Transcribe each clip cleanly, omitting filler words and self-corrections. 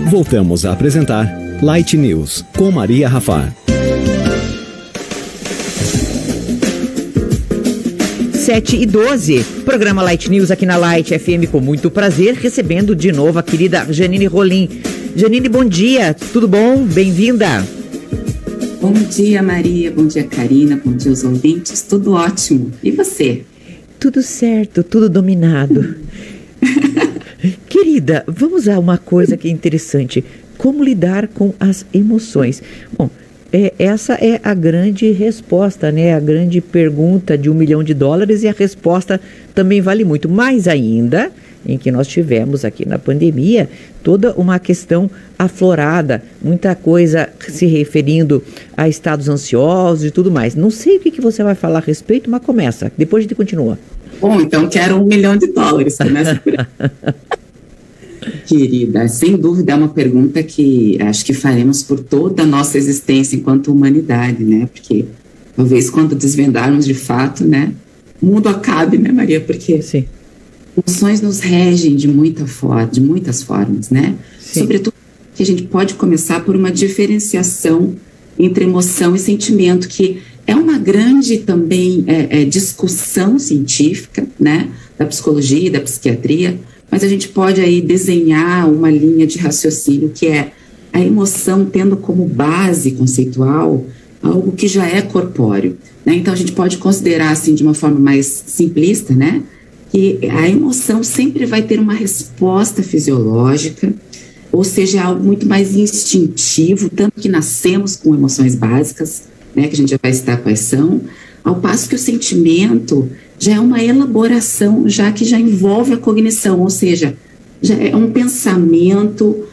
Voltamos a apresentar Light News, com Maria Rafar. 7h12, programa Light News aqui na Light FM, com muito prazer, recebendo de novo a querida Janine Rolim. Janine, bom dia, tudo bom? Bem-vinda. Bom dia, Maria, bom dia, Karina, bom dia aos ouvintes, tudo ótimo. E você? Tudo certo, tudo dominado. Querida, vamos a uma coisa que é interessante, como lidar com as emoções. Bom, essa é a grande resposta, né? A grande pergunta de $1 milhão, e a resposta também vale muito. Mais ainda, em que nós tivemos aqui na pandemia toda uma questão aflorada, muita coisa se referindo a estados ansiosos e tudo mais. Não sei o que você vai falar a respeito, mas começa, depois a gente continua. Bom, então quero $1 milhão, começa por aí. Querida, sem dúvida é uma pergunta que acho que faremos por toda a nossa existência enquanto humanidade, né? Porque talvez quando desvendarmos de fato, né, o mundo acabe, né, Maria? Porque sim, emoções nos regem de muitas formas, né? Sim. Sobretudo que a gente pode começar por uma diferenciação entre emoção e sentimento, que é uma grande também discussão científica, né, da psicologia e da psiquiatria. Mas a gente pode aí desenhar uma linha de raciocínio que é a emoção tendo como base conceitual algo que já é corpóreo, né? Então a gente pode considerar assim de uma forma mais simplista, né, que a emoção sempre vai ter uma resposta fisiológica, ou seja, algo muito mais instintivo, tanto que nascemos com emoções básicas, né, que a gente já vai citar quais são, ao passo que o sentimento já é uma elaboração, já que já envolve a cognição, ou seja, já é um pensamento,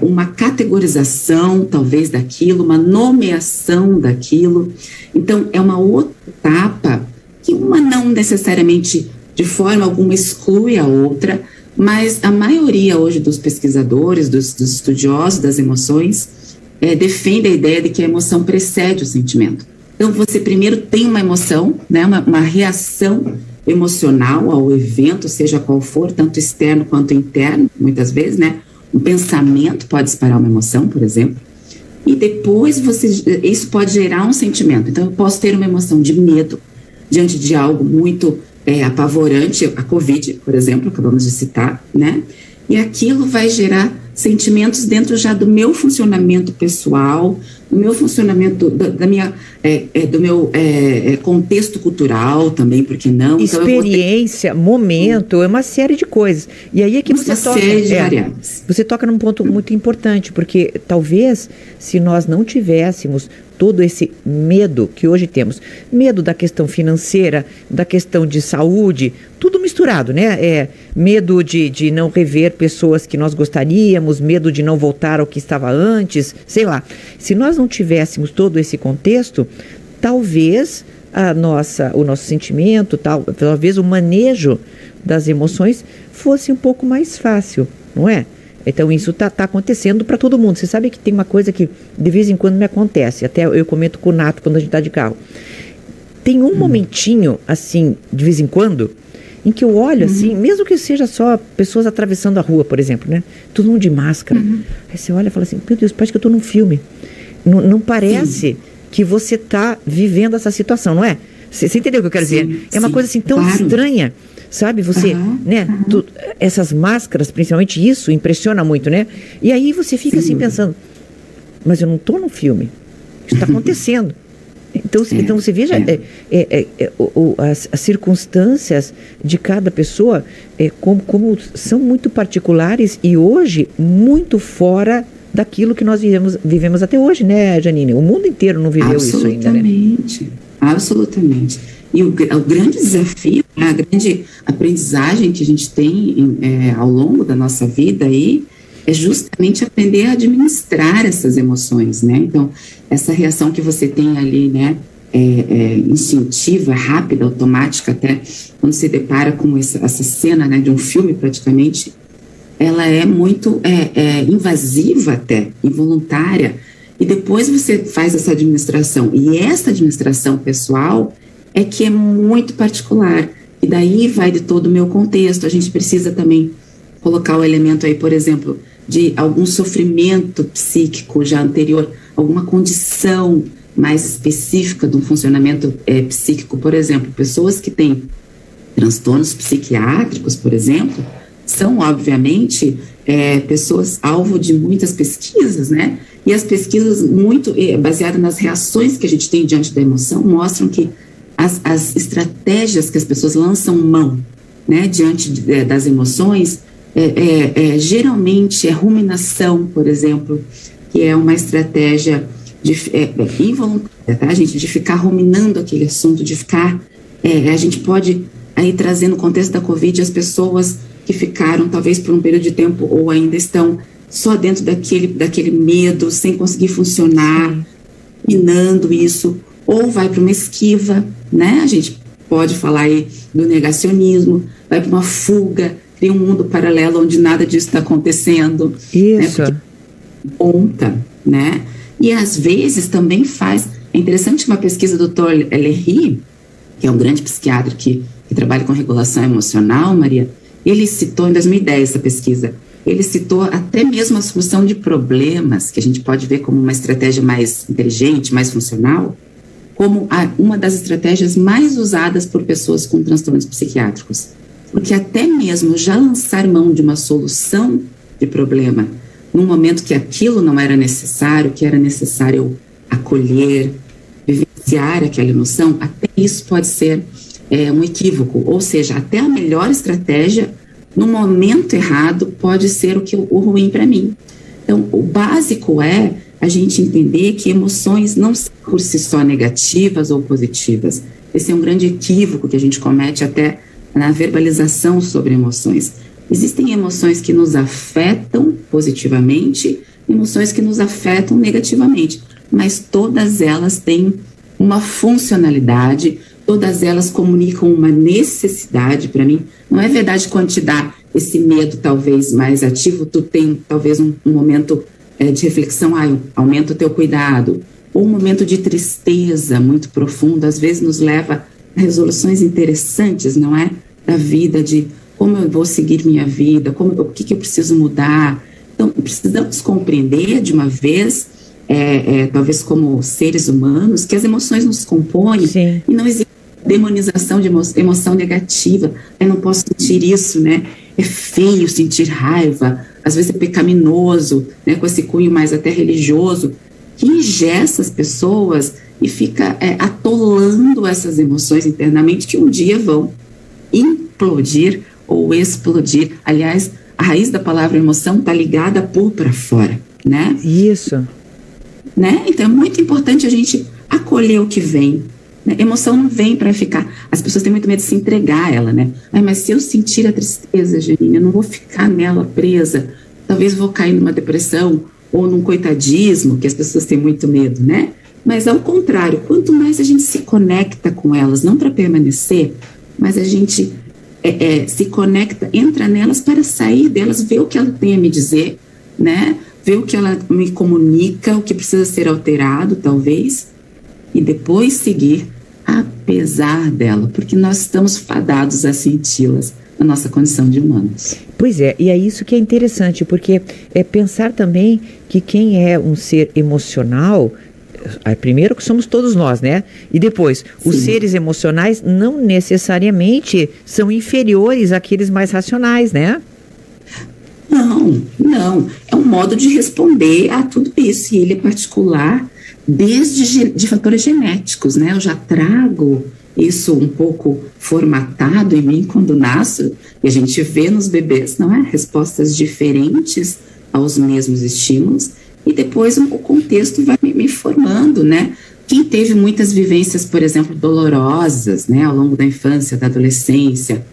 uma categorização, talvez, daquilo, uma nomeação daquilo. Então, é uma outra etapa que uma não necessariamente, de forma alguma, exclui a outra, mas a maioria hoje dos pesquisadores, dos estudiosos das emoções, defende a ideia de que a emoção precede o sentimento. Então, você primeiro tem uma emoção, né, uma reação emocional ao evento, seja qual for, tanto externo quanto interno, muitas vezes, né? Um pensamento pode disparar uma emoção, por exemplo, e depois isso pode gerar um sentimento. Então, eu posso ter uma emoção de medo diante de algo muito apavorante, a Covid, por exemplo, acabamos de citar, né? E aquilo vai gerar sentimentos dentro já do meu funcionamento pessoal, do meu funcionamento, do meu contexto cultural também, porque não? Experiência, então, momento, é uma série de coisas. E aí é que você toca. Série de variáveis. Você toca num ponto muito importante, porque talvez se nós não tivéssemos todo esse medo que hoje temos, medo da questão financeira, da questão de saúde, tudo misturado, né? Medo de não rever pessoas que nós gostaríamos, medo de não voltar ao que estava antes, sei lá. Se nós não tivéssemos todo esse contexto, talvez o nosso sentimento, talvez o manejo das emoções fosse um pouco mais fácil, não é? Então isso está acontecendo para todo mundo. Você sabe que tem uma coisa que de vez em quando me acontece, até eu comento com o Nato quando a gente está de carro. Tem um momentinho, assim, de vez em quando, em que eu olho assim, mesmo que seja só pessoas atravessando a rua, por exemplo, né? Todo mundo de máscara. Aí você olha e fala assim, meu Deus, parece que eu estou num filme. Não parece que você está vivendo essa situação, não é? Você entendeu o que eu quero dizer? É uma coisa assim tão estranha. Sabe, você, né, essas máscaras, principalmente isso, impressiona muito, né? E aí você fica assim pensando, mas eu não estou no filme, isso está acontecendo. Então você veja as circunstâncias de cada pessoa, como são muito particulares e hoje muito fora daquilo que nós vivemos até hoje, né, Janine? O mundo inteiro não viveu isso ainda, né? Absolutamente. E o grande desafio, a grande aprendizagem que a gente tem ao longo da nossa vida aí, é justamente aprender a administrar essas emoções, né? Então, essa reação que você tem ali, né, instintiva, rápida, automática, até quando se depara com essa cena, né, de um filme praticamente, ela é muito invasiva até, involuntária, e depois você faz essa administração, e essa administração pessoal é que é muito particular, e daí vai de todo o meu contexto. A gente precisa também colocar o elemento aí, por exemplo, de algum sofrimento psíquico já anterior, alguma condição mais específica de um funcionamento psíquico. Por exemplo, pessoas que têm transtornos psiquiátricos, por exemplo, são, obviamente, pessoas alvo de muitas pesquisas, né? E as pesquisas, muito baseadas nas reações que a gente tem diante da emoção, mostram que as estratégias que as pessoas lançam mão, né, diante das emoções, geralmente é ruminação, por exemplo, que é uma estratégia involuntária, tá, gente? De ficar ruminando aquele assunto, de ficar... a gente pode, aí trazer no contexto da Covid, as pessoas que ficaram, talvez por um período de tempo, ou ainda estão só dentro daquele medo, sem conseguir funcionar, minando isso, ou vai para uma esquiva, né? A gente pode falar aí do negacionismo, vai para uma fuga, cria um mundo paralelo onde nada disso está acontecendo. Isso. Né? Ponta, né? E às vezes também é interessante uma pesquisa do Dr. Ellery, que é um grande psiquiatra que trabalha com regulação emocional, Maria. Ele citou, em 2010, essa pesquisa, ele citou até mesmo a solução de problemas, que a gente pode ver como uma estratégia mais inteligente, mais funcional, como uma das estratégias mais usadas por pessoas com transtornos psiquiátricos. Porque até mesmo já lançar mão de uma solução de problema, num momento que aquilo não era necessário, que era necessário acolher, vivenciar aquela emoção, até isso pode ser um equívoco. Ou seja, até a melhor estratégia, no momento errado, pode ser o ruim para mim. Então, o básico é a gente entender que emoções não são por si só negativas ou positivas. Esse é um grande equívoco que a gente comete até na verbalização sobre emoções. Existem emoções que nos afetam positivamente, emoções que nos afetam negativamente, mas todas elas têm uma funcionalidade, todas elas comunicam uma necessidade para mim. Não é verdade quando te dá esse medo talvez mais ativo, tu tem talvez um momento de reflexão, aumenta o teu cuidado, ou um momento de tristeza muito profundo, às vezes nos leva a resoluções interessantes, não é? Da vida, de como eu vou seguir minha vida, o que eu preciso mudar. Então, precisamos compreender de uma vez, talvez como seres humanos, que as emoções nos compõem. Sim. E não existe demonização de emoção negativa. Eu não posso sentir isso, né? É feio sentir raiva, às vezes é pecaminoso, né? Com esse cunho mais até religioso, que ingessa as pessoas e fica atolando essas emoções internamente, que um dia vão implodir ou explodir. Aliás, a raiz da palavra emoção está ligada a pôr para fora, né? Isso. Né? Então é muito importante a gente acolher o que vem. Né? Emoção não vem para ficar. As pessoas têm muito medo de se entregar a ela, né? Mas se eu sentir a tristeza, Janine, eu não vou ficar nela presa. Talvez vou cair numa depressão ou num coitadismo, que as pessoas têm muito medo, né? Mas ao contrário, quanto mais a gente se conecta com elas, não para permanecer, mas a gente se conecta, entra nelas para sair delas, ver o que ela tem a me dizer, né? Ver o que ela me comunica, o que precisa ser alterado, talvez, e depois seguir, apesar dela, porque nós estamos fadados a senti-las na nossa condição de humanos. Pois é, e é isso que é interessante, porque é pensar também que quem é um ser emocional, primeiro que somos todos nós, né? E depois, os seres emocionais não necessariamente são inferiores àqueles mais racionais, né? Não. É um modo de responder a tudo isso. E ele é particular desde de fatores genéticos, né? Eu já trago isso um pouco formatado em mim quando nasço. E a gente vê nos bebês, não é? Respostas diferentes aos mesmos estímulos. E depois o contexto vai me formando, né? Quem teve muitas vivências, por exemplo, dolorosas, né? Ao longo da infância, da adolescência,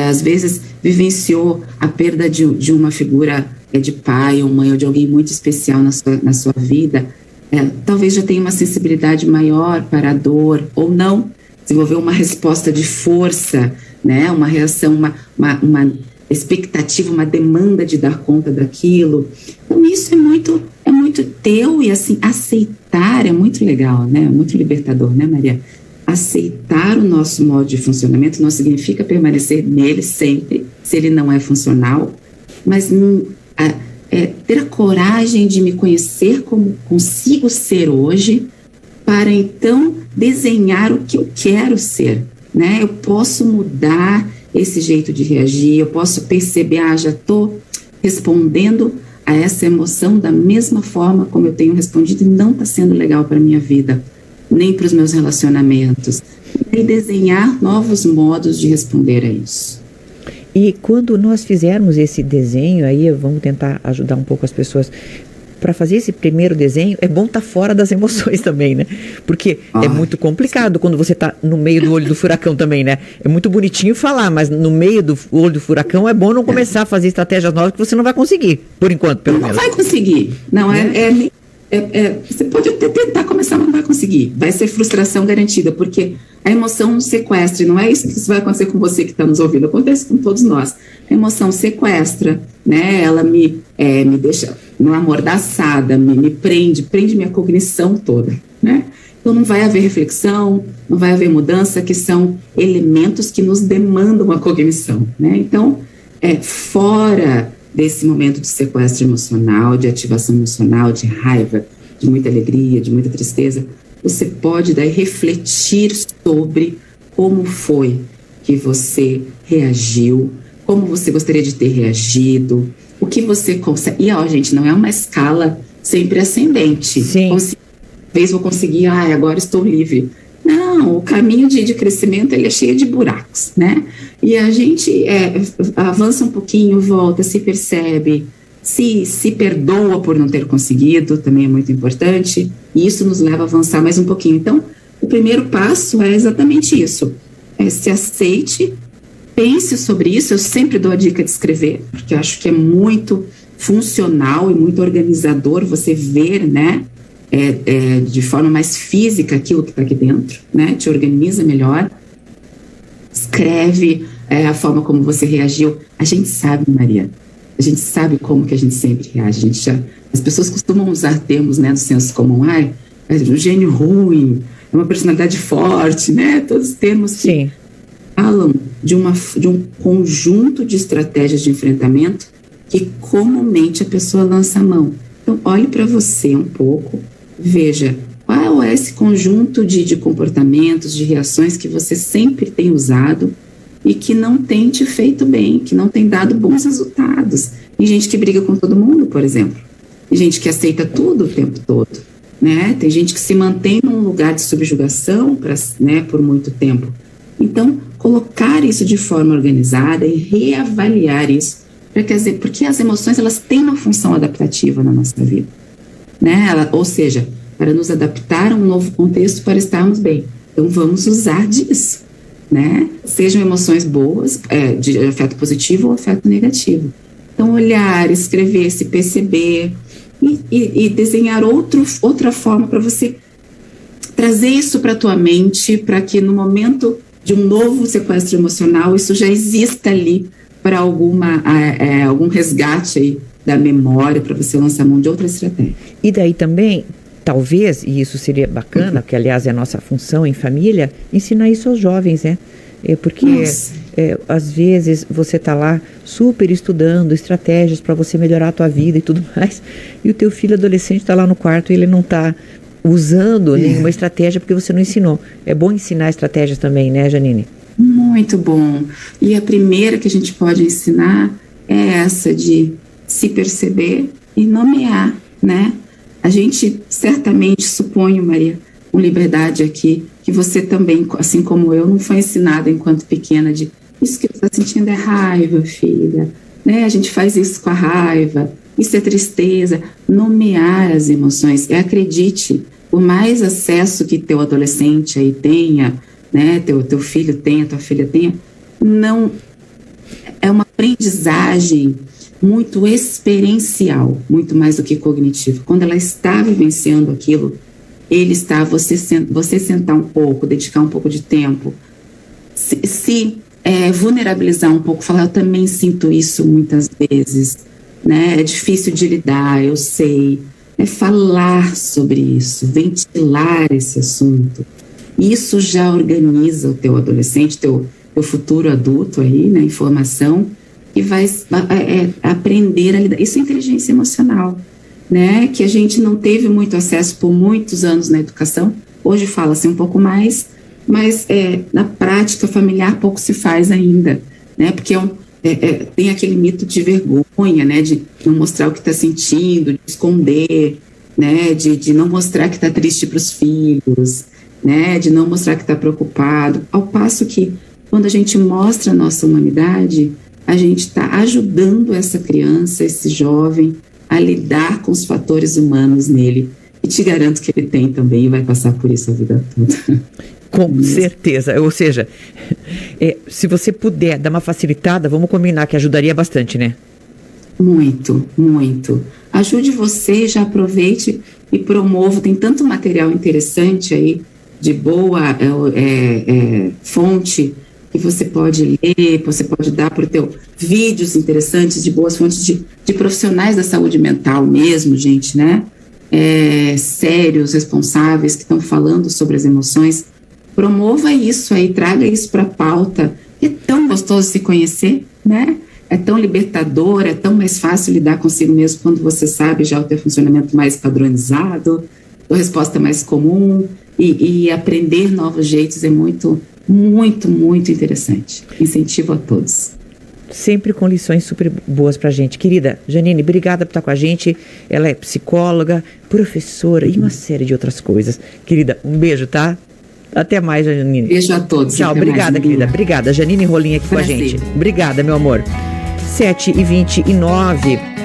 às vezes vivenciou a perda de uma figura de pai ou mãe ou de alguém muito especial na sua vida, talvez já tenha uma sensibilidade maior para a dor, ou não, desenvolveu uma resposta de força, né? Uma reação, uma expectativa, uma demanda de dar conta daquilo. Então isso é muito teu, e assim, aceitar é muito legal, né? Muito libertador, né, Maria? Aceitar o nosso modo de funcionamento não significa permanecer nele sempre, se ele não é funcional, mas ter a coragem de me conhecer como consigo ser hoje, para então desenhar o que eu quero ser, né? Eu posso mudar esse jeito de reagir, eu posso perceber, já estou respondendo a essa emoção da mesma forma como eu tenho respondido e não está sendo legal para a minha vida, nem para os meus relacionamentos. E desenhar novos modos de responder a isso. E quando nós fizermos esse desenho, aí vamos tentar ajudar um pouco as pessoas. Para fazer esse primeiro desenho, é bom estar fora das emoções também, né? Porque é muito complicado quando você está no meio do olho do furacão também, né? É muito bonitinho falar, mas no meio do olho do furacão é bom não começar a fazer estratégias novas que você não vai conseguir, por enquanto, pelo menos. Não vai conseguir. Não, você pode até tentar começar, mas não vai conseguir. Vai ser frustração garantida, porque a emoção sequestra, e não é isso que vai acontecer com você que está nos ouvindo, acontece com todos nós. A emoção sequestra, né? Ela me deixa amordaçada, me prende minha cognição toda, né? Então não vai haver reflexão, não vai haver mudança, que são elementos que nos demandam a cognição, né? Então, fora desse momento de sequestro emocional, de ativação emocional, de raiva, de muita alegria, de muita tristeza, você pode daí refletir sobre como foi que você reagiu, como você gostaria de ter reagido, o que você consegue. E, gente, não é uma escala sempre ascendente. Sim. Talvez vou conseguir, agora estou livre. Não, o caminho de crescimento ele é cheio de buracos, né? E a gente avança um pouquinho, volta, se percebe, se perdoa por não ter conseguido, também é muito importante, e isso nos leva a avançar mais um pouquinho. Então, o primeiro passo é exatamente isso, se aceite, pense sobre isso. Eu sempre dou a dica de escrever, porque eu acho que é muito funcional e muito organizador você ver, né, de forma mais física aquilo que está aqui dentro, né, te organiza melhor, escreve a forma como você reagiu. A gente sabe, Maria, a gente sabe como que a gente sempre reage. As pessoas costumam usar termos, né, do senso comum, é um gênio ruim, é uma personalidade forte, né, todos os termos que falam de um conjunto de estratégias de enfrentamento que comumente a pessoa lança a mão. Então, olhe para você um pouco, veja qual é esse conjunto de comportamentos, de reações que você sempre tem usado e que não tem te feito bem, que não tem dado bons resultados. Tem gente que briga com todo mundo, por exemplo. Tem gente que aceita tudo o tempo todo, né? Tem gente que se mantém num lugar de subjugação, né, por muito tempo. Então, colocar isso de forma organizada e reavaliar isso, porque as emoções elas têm uma função adaptativa na nossa vida, né? Ou seja, para nos adaptar a um novo contexto para estarmos bem. Então, vamos usar disso, né? Sejam emoções boas, de afeto positivo ou afeto negativo. Então, olhar, escrever, se perceber e desenhar outra forma para você trazer isso para a tua mente, para que no momento de um novo sequestro emocional, isso já exista ali para algum resgate aí da memória, para você lançar a mão de outra estratégia. E daí também, talvez, e isso seria bacana, que aliás é a nossa função em família, ensinar isso aos jovens, né? Porque às vezes você está lá super estudando estratégias para você melhorar a tua vida e tudo mais, e o teu filho adolescente está lá no quarto e ele não está usando nenhuma estratégia porque você não ensinou. É bom ensinar estratégias também, né, Janine? Muito bom. E a primeira que a gente pode ensinar é essa de se perceber e nomear, né? A gente certamente, suponho, Maria, com liberdade aqui, que você também, assim como eu, não foi ensinada enquanto pequena de isso que você está sentindo é raiva, filha, né? A gente faz isso com a raiva, isso é tristeza. Nomear as emoções. E acredite, por mais acesso que teu adolescente aí tenha, né, teu filho tenha, tua filha tenha, não é uma aprendizagem muito experiencial, muito mais do que cognitiva. Quando ela está vivenciando aquilo, você sentar um pouco, dedicar um pouco de tempo, se vulnerabilizar um pouco, falar, eu também sinto isso muitas vezes, né? É difícil de lidar, eu sei. Falar sobre isso, ventilar esse assunto. Isso já organiza o teu adolescente, teu futuro adulto aí, né, em formação, e vai aprender a lidar. Isso é inteligência emocional, né? Que a gente não teve muito acesso por muitos anos na educação. Hoje fala-se um pouco mais, mas na prática familiar pouco se faz ainda, né? Porque tem aquele mito de vergonha, né? De não mostrar o que está sentindo, de esconder, né? De não mostrar que está triste para os filhos, né? De não mostrar que está preocupado. Ao passo que, quando a gente mostra a nossa humanidade, a gente está ajudando essa criança, esse jovem, a lidar com os fatores humanos nele. E te garanto que ele tem também e vai passar por isso a vida toda. Com certeza. Ou seja, se você puder dar uma facilitada, vamos combinar que ajudaria bastante, né? Muito, muito. Ajude você, já aproveite e promova. Tem tanto material interessante aí, de boa fonte, que você pode ler, você pode dar para o teu vídeos interessantes, de boas fontes de profissionais da saúde mental mesmo, gente, né? Sérios, responsáveis, que estão falando sobre as emoções. Promova isso aí, traga isso para a pauta. É tão gostoso se conhecer, né? É tão libertador, é tão mais fácil lidar consigo mesmo quando você sabe já o teu funcionamento mais padronizado, a resposta mais comum, e aprender novos jeitos é muito, muito, muito interessante. Incentivo a todos. Sempre com lições super boas pra gente. Querida Janine, obrigada por estar com a gente. Ela é psicóloga, professora e uma série de outras coisas. Querida, um beijo, tá? Até mais, Janine. Beijo a todos. Tchau, obrigada, querida. Obrigada. Janine Rolim aqui com a gente. Obrigada, meu amor. 7h29.